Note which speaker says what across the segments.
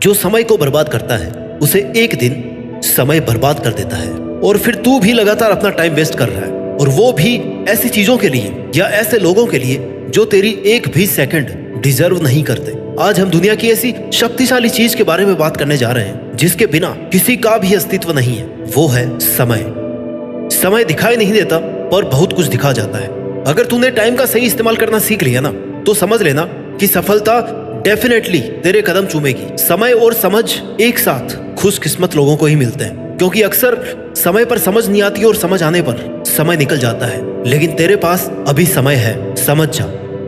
Speaker 1: जो समय को बर्बाद करता है उसे एक दिन समय बर्बाद कर देता है। और फिर तू भी लगातार अपना टाइम वेस्ट कर रहा है, और वो भी ऐसी चीजों के लिए या ऐसे लोगों के लिए जो तेरी एक भी सेकंड डिजर्व नहीं करते। आज हम दुनिया की ऐसी शक्तिशाली चीज के बारे में बात करने जा रहे हैं जिसके बिना किसी का भी अस्तित्व नहीं है। वो है समय। समय दिखाई नहीं देता पर बहुत कुछ दिखा जाता है। अगर तूने टाइम का सही इस्तेमाल करना सीख लिया ना, तो समझ लेना कि सफलता डेफिनेटली तेरे कदम चूमेगी। समय और समझ एक साथ खुशकिस्मत लोगों को ही मिलते हैं, क्योंकि अक्सर समय पर समझ नहीं आती और समझ आने पर समय निकल जाता है। लेकिन तेरे पास अभी समय है, समझ जा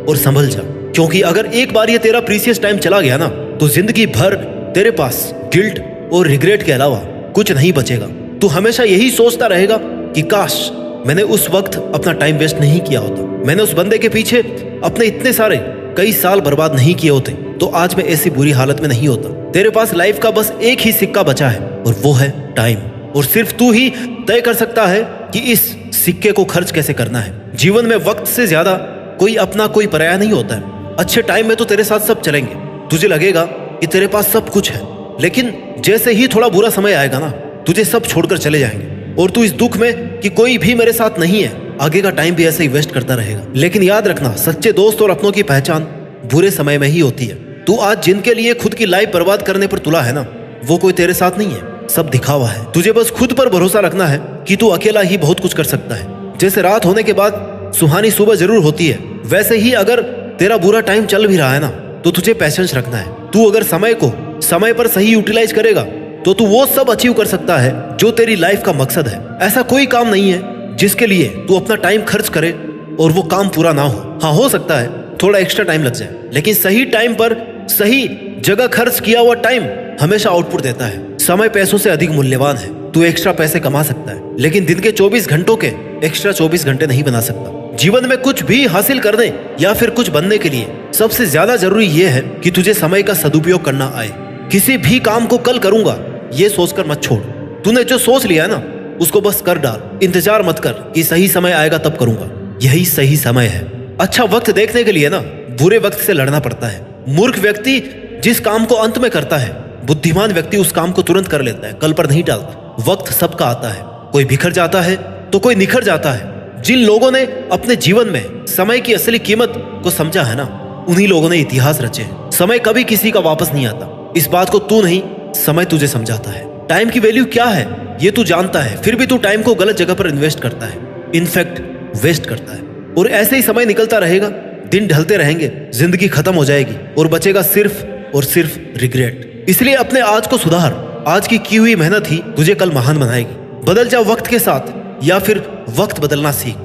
Speaker 1: और संभल जा, क्योंकि अगर एक बार ये तेरा प्रीसियस टाइम चला गया ना, तो जिंदगी भर तेरे पास गिल्ट और रिग्रेट के अलावा कुछ नहीं बचेगा। तू हमेशा यही सोचता रहेगा कि काश मैंने उस वक्त अपना टाइम वेस्ट नहीं किया होता, मैंने उस बंदे के पीछे अपने इतने सारे कई साल बर्बाद नहीं किए होते, तो आज मैं ऐसी बुरी हालत में नहीं होता। तेरे पास लाइफ का बस एक ही सिक्का बचा है और वो है टाइम। और सिर्फ तू ही तय कर सकता है कि इस सिक्के को खर्च कैसे करना है। जीवन में वक्त से ज्यादा कोई अपना कोई पराया नहीं होता है। अच्छे टाइम में तो तेरे साथ सब चलेंगे, तुझे लगेगा कि तेरे पास सब कुछ है, लेकिन जैसे ही थोड़ा बुरा समय आएगा ना, तुझे सब छोड़कर चले जाएंगे और तू इस दुख में कि कोई भी मेरे साथ नहीं है, आगे का टाइम भी ऐसे ही वेस्ट करता रहेगा। लेकिन याद रखना, सच्चे दोस्त और अपनों की पहचान बुरे समय में ही होती है। तू आज जिनके लिए खुद की लाइफ बर्बाद करने पर तुला है ना, वो कोई तेरे साथ नहीं है, सब दिखावा है। तुझे बस खुद पर भरोसा रखना है कि तू अकेला ही बहुत कुछ कर सकता है। जैसे रात होने के बाद सुहानी सुबह जरूर होती है, वैसे ही अगर तेरा बुरा टाइम चल भी रहा है ना, तो तुझे पैशेंस रखना है। तू अगर समय को समय पर सही यूटिलाइज करेगा तो तू वो सब अचीव कर सकता है जो तेरी लाइफ का मकसद है। ऐसा कोई काम नहीं है जिसके लिए तू अपना टाइम खर्च करे और वो काम पूरा ना हो। हाँ, हो सकता है थोड़ा एक्स्ट्रा टाइम लग जाए, लेकिन सही टाइम पर सही जगह खर्च किया हुआ टाइम हमेशा आउटपुट देता है। समय पैसों से अधिक मूल्यवान है। तू एक्स्ट्रा पैसे कमा सकता है, लेकिन दिन के 24 घंटों के एक्स्ट्रा 24 घंटे नहीं बना सकता। जीवन में कुछ भी हासिल करने या फिर कुछ बनने के लिए सबसे ज्यादा जरूरी यह है कि तुझे समय का सदुपयोग करना आए। किसी भी काम को कल करूंगा ये सोचकर मत छोड़। तूने जो सोच लिया है ना, उसको बस कर डाल। इंतजार मत कर कि सही समय आएगा तब करूंगा। यही सही समय है। अच्छा वक्त देखने के लिए ना बुरे वक्त से लड़ना पड़ता है। मूर्ख व्यक्ति जिस काम को अंत में करता है, बुद्धिमान व्यक्ति उस काम को तुरंत कर लेता है, कल पर नहीं टालता। वक्त सबका आता है, कोई बिखर जाता है तो कोई निखर जाता है। जिन लोगों ने अपने जीवन में समय की असली कीमत को समझा है ना, उन्हीं लोगों ने इतिहास रचे हैं। समय कभी किसी का वापस नहीं आता। इस बात को तू नहीं, समय तुझे समझाता है। टाइम की वैल्यू क्या है ये तू जानता है, फिर भी तू टाइम को गलत जगह पर इन्वेस्ट करता है, इनफैक्ट वेस्ट करता है। और ऐसे ही समय निकलता रहेगा, दिन ढलते रहेंगे, जिंदगी खत्म हो जाएगी और बचेगा सिर्फ और सिर्फ रिग्रेट। इसलिए अपने आज को सुधार। आज की हुई मेहनत ही तुझे कल महान बनाएगी। बदल जा वक्त के साथ या फिर वक्त बदलना सीख।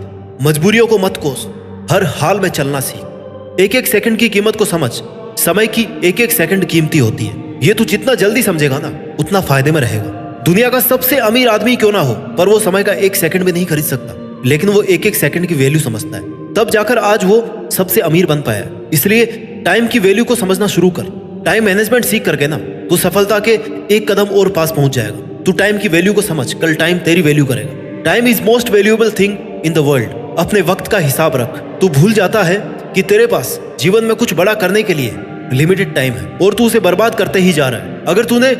Speaker 1: मजबूरियों को मत कोस, हर हाल में चलना सीख। एक एक सेकंड की कीमत को समझ। समय की एक एक सेकंड कीमती होती है। ये तू जितना जल्दी समझेगा ना, उतना फायदे में रहेगा। दुनिया का सबसे अमीर आदमी क्यों ना हो, पर वो समय का एक सेकंड भी नहीं खरीद सकता, लेकिन वो एक एक सेकंड की वैल्यू समझता है। तब जाकर आज वो सबसे अमीर बन पाया। इसलिए टाइम की वैल्यू को समझना शुरू कर। टाइम मैनेजमेंट सीख करके ना तू सफलता के एक कदम और पास पहुंच जाएगा। तू टाइम की वैल्यू को समझ, कल टाइम तेरी वैल्यू करेगा। Time is most valuable thing in the world. अपने वक्त का हिसाब रख। तू भूल जाता है कि तेरे पास जीवन में कुछ बड़ा करने के लिए लिमिटेड टाइम है और तू उसे बर्बाद करते ही जा रहा है। अगर तूने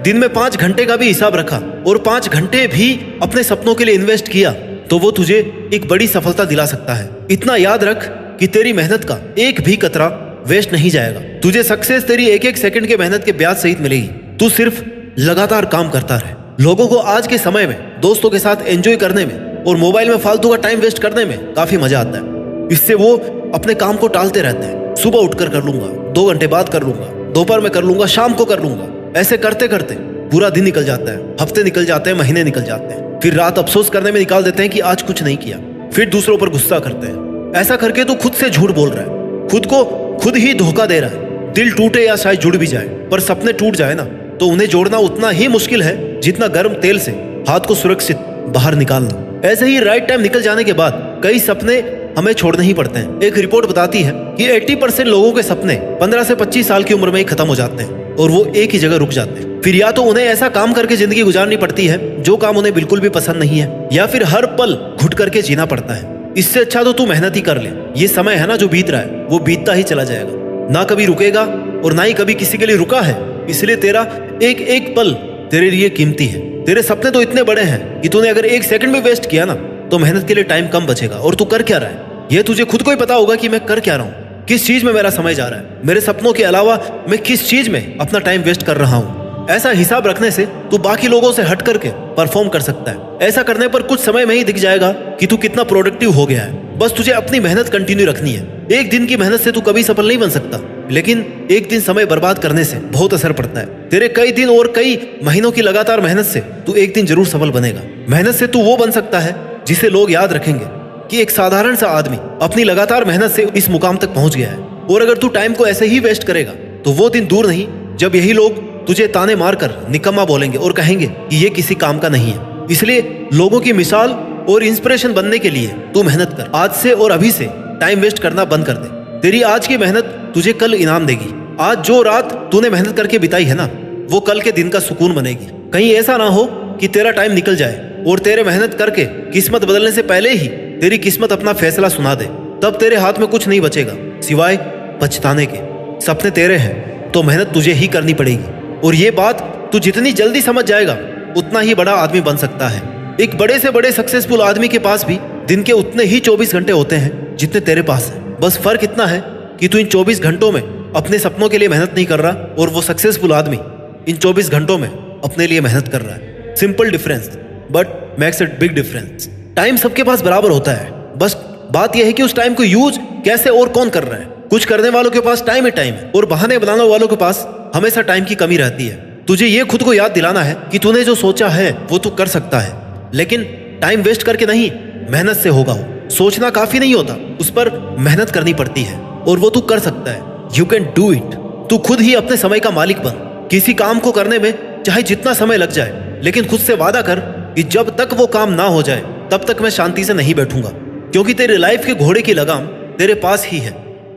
Speaker 1: दिन में 5 घंटे का भी हिसाब रखा और 5 घंटे भी अपने सपनों के लिए इन्वेस्ट किया, तो वो तुझे एक बड़ी सफलता दिला सकता है। इतना याद रख कि तेरी मेहनत का एक भी कतरा वेस्ट नहीं जाएगा। तुझे सक्सेस तेरी एक एक सेकंड के मेहनत के ब्याज सहित मिलेगी। तू सिर्फ लगातार काम करता रहे। लोगों को आज के समय में दोस्तों के साथ एंजॉय करने में और मोबाइल में फालतू का टाइम वेस्ट करने में काफी मजा आता है। इससे वो अपने काम को टालते रहते हैं। सुबह उठकर कर लूंगा, 2 घंटे बाद कर लूंगा, दोपहर में कर लूंगा, शाम को कर लूंगा। ऐसे करते करते पूरा दिन निकल जाता है, हफ्ते निकल जाते हैं, महीने निकल जाते हैं। फिर रात अफसोस करने में निकाल देते हैं कि आज कुछ नहीं किया। फिर दूसरों पर गुस्सा करते हैं। ऐसा करके तो खुद से झूठ बोल रहा है, खुद को खुद ही धोखा दे रहा है। दिल टूटे या शायद जुड़ भी जाए, पर सपने टूट जाए ना, तो उन्हें जोड़ना उतना ही मुश्किल है जितना गर्म तेल से हाथ को सुरक्षित बाहर निकालना। ऐसे ही राइट टाइम निकल जाने के बाद कई सपने हमें छोड़ने ही पड़ते हैं। एक रिपोर्ट बताती है कि 80% लोगों के सपने 15 से 25 साल की उम्र में ही खत्म हो जाते हैं और वो एक ही जगह रुक जाते हैं। फिर या तो उन्हें ऐसा काम करके जिंदगी गुजारनी पड़ती है जो काम उन्हें बिल्कुल भी पसंद नहीं है, या फिर हर पल घुट करके जीना पड़ता है। इससे अच्छा तो तू मेहनत ही कर ले। ये समय है ना जो बीत रहा है, वो बीतता ही चला जाएगा, ना कभी रुकेगा और ना ही कभी किसी के लिए रुका है। इसलिए तेरा एक एक पल तेरे लिए कीमती है। तेरे सपने तो इतने बड़े हैं कि तूने अगर एक सेकंड भी वेस्ट किया ना तो मेहनत के लिए टाइम कम बचेगा। और तू कर क्या रहा है ये तुझे खुद को ही पता होगा कि मैं कर क्या रहा हूँ, किस चीज में मेरा समय जा रहा है, मेरे सपनों के अलावा मैं किस चीज में अपना टाइम वेस्ट कर रहा हूँ। ऐसा हिसाब रखने से तू बाकी लोगों से हट करके परफॉर्म कर सकता है। ऐसा करने पर कुछ समय में ही दिख जाएगा कि तू कितना प्रोडक्टिव हो गया है। बस तुझे अपनी मेहनत कंटिन्यू रखनी है। एक दिन की मेहनत से तू कभी सफल नहीं बन सकता, लेकिन एक दिन समय बर्बाद करने से बहुत असर पड़ता है। तेरे कई दिन और कई महीनों की लगातार मेहनत से तू एक दिन जरूर सफल बनेगा। मेहनत से तू वो बन सकता है जिसे लोग याद रखेंगे कि एक साधारण सा आदमी अपनी लगातार मेहनत से इस मुकाम तक पहुंच गया है। और अगर तू टाइम को ऐसे ही वेस्ट करेगा तो वो दिन दूर नहीं जब यही लोग तुझे ताने मारकर निकम्मा बोलेंगे और कहेंगे कि ये किसी काम का नहीं है। इसलिए लोगों की मिसाल और इंस्पिरेशन बनने के लिए तू मेहनत कर। आज से और अभी से टाइम वेस्ट करना बंद कर दे। तेरी आज की मेहनत तुझे कल इनाम देगी। आज जो रात तूने मेहनत करके बिताई है ना, वो कल के दिन का सुकून बनेगी। कहीं ऐसा ना हो कि तेरा टाइम निकल जाए और तेरे मेहनत करके किस्मत बदलने से पहले ही तेरी किस्मत अपना फैसला सुना दे। तब तेरे हाथ में कुछ नहीं बचेगा सिवाय पछताने के। सपने तेरे हैं तो मेहनत तुझे ही करनी पड़ेगी। और ये बात तू जितनी जल्दी समझ जाएगा उतना ही बड़ा आदमी बन सकता है। एक बड़े से बड़े सक्सेसफुल आदमी के पास भी दिन के उतने ही 24 घंटे होते हैं जितने तेरे पास है। बस फर्क इतना है कि तू इन 24 घंटों में अपने सपनों के लिए मेहनत नहीं कर रहा और वो सक्सेसफुल आदमी इन 24 घंटों में अपने लिए मेहनत कर रहा है। Simple difference but makes it big difference. Time सबके पास बराबर होता है, बस बात यह है कि उस टाइम को यूज कैसे और कौन कर रहा है। कुछ करने वालों के पास टाइम ही टाइम है और बहाने बनाने वालों के पास हमेशा टाइम की कमी रहती है। तुझे ये खुद को याद दिलाना है कि तूने जो सोचा है वो तू कर सकता है, लेकिन टाइम वेस्ट करके नहीं, मेहनत से होगा। वो सोचना काफी नहीं होता, उस पर मेहनत करनी पड़ती है और वो तू कर सकता है। You can do it. तू खुद ही अपने समय का मालिक बन। किसी काम को करने में चाहे जितना समय लग जाए, लेकिन खुद से वादा कर कि जब तक वो काम ना हो जाए तब तक मैं शांति से नहीं बैठूंगा, क्योंकि तेरे लाइफ के घोड़े की लगाम तेरे पास ही है।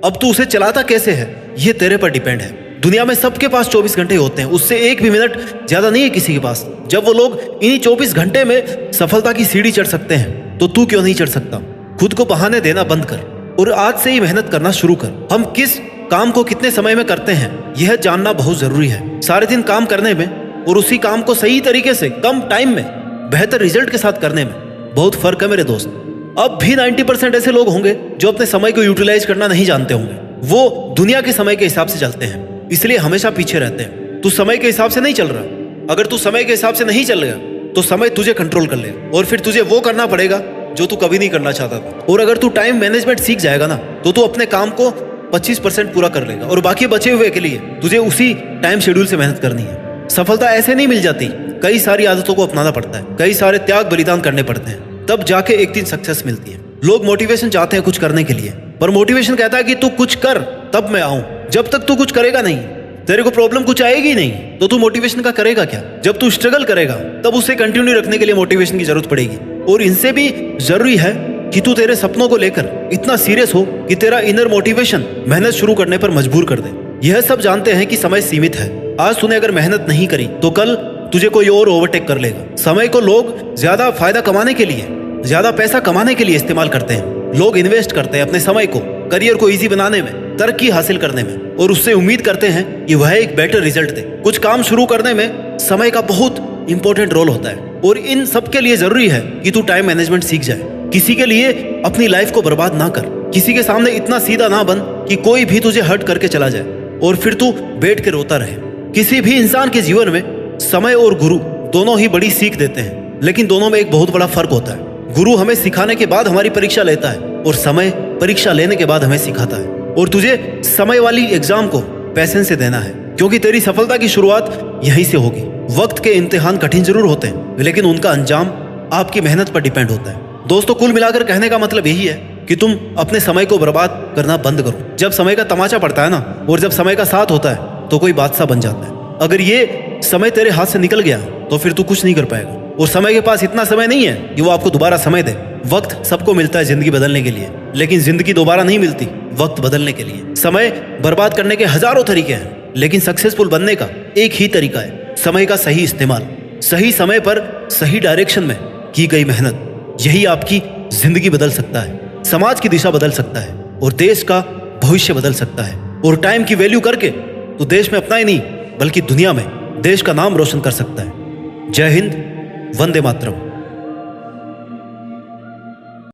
Speaker 1: अब तू उसे चलाता कैसे है ये तेरे पर डिपेंड है। दुनिया में सबके पास 24 घंटे होते हैं, उससे एक भी मिनट ज्यादा नहीं है किसी के पास। जब वो लोग इन्हीं 24 घंटे में सफलता की सीढ़ी चढ़ सकते हैं तो तू क्यों नहीं चढ़ सकता। खुद को बहाने देना बंद कर और आज से ही मेहनत करना शुरू कर। हम किस काम को कितने समय में करते हैं यह जानना बहुत जरूरी है। सारे दिन काम करने में और उसी काम को सही तरीके से कम टाइम में बेहतर रिजल्ट के साथ करने में बहुत फर्क है मेरे दोस्त। अब भी 90% ऐसे लोग होंगे जो अपने समय को यूटिलाइज करना नहीं जानते होंगे। वो दुनिया के समय के हिसाब से चलते हैं, इसलिए हमेशा पीछे रहते हैं। तू समय के हिसाब से नहीं चल रहा। अगर तू समय के हिसाब से नहीं चल रहा तो समय तुझे कंट्रोल कर लेगा और फिर तुझे वो करना पड़ेगा जो तू कभी नहीं करना चाहता था। और अगर तू टाइम मैनेजमेंट सीख जाएगा ना तो तू अपने काम को 25% पूरा कर लेगा और बाकी बचे हुए के लिए तुझे उसी टाइम शेड्यूल से मेहनत करनी है। सफलता ऐसे नहीं मिल जाती, कई सारी आदतों को अपनाना पड़ता है, कई सारे त्याग बलिदान करने पड़ते हैं, तब जाके एक दिन सक्सेस मिलती है। लोग मोटिवेशन चाहते हैं कुछ करने के लिए, पर मोटिवेशन कहता है कि तू कुछ कर तब मैं आऊं। जब तक तू कुछ करेगा नहीं, तेरे को प्रॉब्लम कुछ आएगी नहीं, तो तू मोटिवेशन का करेगा क्या। जब तू स्ट्रगल करेगा तब उसे कंटिन्यू रखने के लिए मोटिवेशन की जरूरत पड़ेगी। और इनसे भी जरूरी है कि तू तेरे सपनों को लेकर इतना सीरियस हो कि तेरा इनर मोटिवेशन मेहनत शुरू करने पर मजबूर कर दे। यह सब जानते हैं कि समय सीमित है। आज तूने अगर मेहनत नहीं करी तो कल तुझे कोई और ओवरटेक कर लेगा। समय को लोग ज्यादा फायदा कमाने के लिए, ज्यादा पैसा कमाने के लिए इस्तेमाल करते हैं। लोग इन्वेस्ट करते हैं अपने समय को करियर को इजी बनाने में, तरक्की हासिल करने में, और उससे उम्मीद करते हैं कि वह एक बेटर रिजल्ट दे। कुछ काम शुरू करने में समय का बहुत इंपॉर्टेंट रोल होता है और इन सब के लिए जरूरी है कि तू टाइम मैनेजमेंट सीख जाए। किसी के लिए अपनी लाइफ को बर्बाद ना कर। किसी के सामने इतना सीधा ना बन कि कोई भी तुझे हर्ट करके चला जाए और फिर तू बैठ के रोता रहे। किसी भी इंसान के जीवन में समय और गुरु दोनों ही बड़ी सीख देते हैं, लेकिन दोनों में एक बहुत बड़ा फर्क होता है। गुरु हमें सिखाने के बाद हमारी परीक्षा लेता है और समय परीक्षा लेने के बाद हमें सिखाता है। और तुझे समय वाली एग्जाम को पैसेंस से देना है, क्योंकि तेरी सफलता की शुरुआत यहीं से होगी। वक्त के इम्तिहान कठिन जरूर होते हैं, लेकिन उनका अंजाम आपकी मेहनत पर डिपेंड होता है। दोस्तों, कुल मिलाकर कहने का मतलब यही है कि तुम अपने समय को बर्बाद करना बंद करो। जब समय का तमाचा पड़ता है ना, और जब समय का साथ होता है तो कोई बादशाह बन जाता है। अगर ये समय तेरे हाथ से निकल गया तो फिर तू कुछ नहीं कर पाएगा। और समय के पास इतना समय नहीं है कि वो आपको दोबारा समय दे। वक्त सबको मिलता है जिंदगी बदलने के लिए, लेकिन जिंदगी दोबारा नहीं मिलती वक्त बदलने के लिए। समय बर्बाद करने के हजारों तरीके हैं, लेकिन सक्सेसफुल बनने का एक ही तरीका है, समय का सही इस्तेमाल। सही समय पर सही डायरेक्शन में की गई मेहनत, यही आपकी जिंदगी बदल सकता है, समाज की दिशा बदल सकता है और देश का भविष्य बदल सकता है। और टाइम की वैल्यू करके तो देश में अपना ही नहीं, बल्कि दुनिया में देश का नाम रोशन कर सकता है। जय हिंद, वंदे मातरम।